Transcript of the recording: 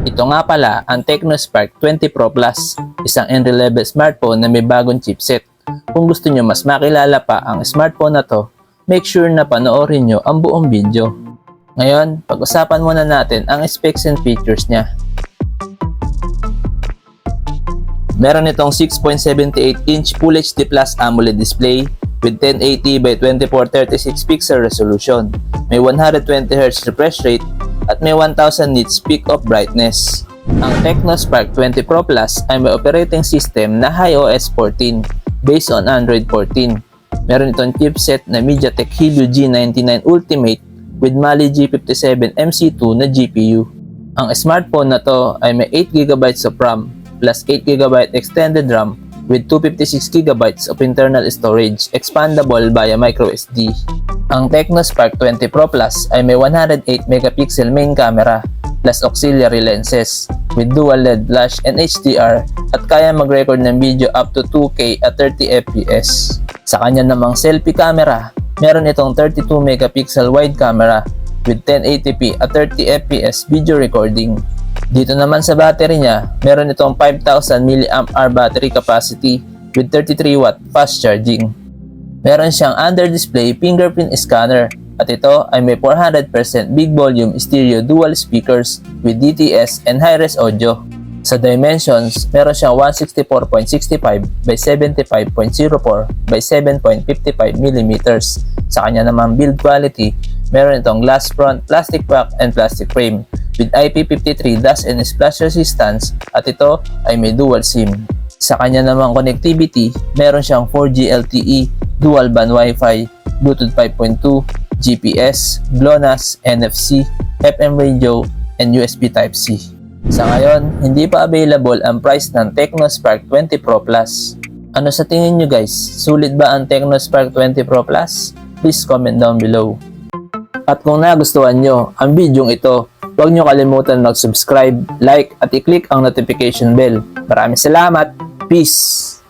Ito nga pala ang Tecno Spark 20 Pro Plus, isang entry-level smartphone na may bagong chipset. Kung gusto nyo mas makilala pa ang smartphone na to, make sure na panoorin nyo ang buong video. Ngayon, pag-usapan muna natin ang specs and features niya. Meron itong 6.78-inch Full HD Plus AMOLED display with 1080 by 2436 pixel resolution. May 120Hz refresh rate at may 1000 nits peak of brightness. Ang Tecno Spark 20 Pro Plus ay may operating system na iOS 14 based on Android 14. Meron itong chipset na Mediatek Helio G99 Ultimate with Mali G57 MC2 na GPU. Ang smartphone na to ay may 8GB of RAM plus 8GB extended RAM with 256GB of internal storage, expandable via microSD. Ang Tecno Spark 20 Pro Plus ay may 108MP main camera plus auxiliary lenses with dual LED flash and HDR at kaya mag-record ng video up to 2K at 30fps. Sa kanya namang selfie camera, meron itong 32MP wide camera with 1080p at 30fps video recording. Dito naman sa battery niya, meron itong 5000 mAh battery capacity with 33W fast charging. Meron siyang under-display fingerprint scanner at ito ay may 400% big volume stereo dual speakers with DTS and high-res audio. Sa dimensions, meron siyang 164.65 by 75.04 by 7.55mm. Sa kanya namang build quality, meron itong glass front, plastic back, and plastic frame with IP53 dust and splash resistance at ito ay may dual SIM. Sa kanya namang connectivity, meron siyang 4G LTE, dual band Wi-Fi, Bluetooth 5.2, GPS, GLONASS, NFC, FM radio, and USB Type-C. Sa ngayon, hindi pa available ang price ng Tecno Spark 20 Pro Plus. Ano sa tingin nyo guys? Sulit ba ang Tecno Spark 20 Pro Plus? Please comment down below. At kung nagustuhan nyo ang video ito, huwag nyo kalimutan mag-subscribe, like at i-click ang notification bell. Maraming salamat! Peace!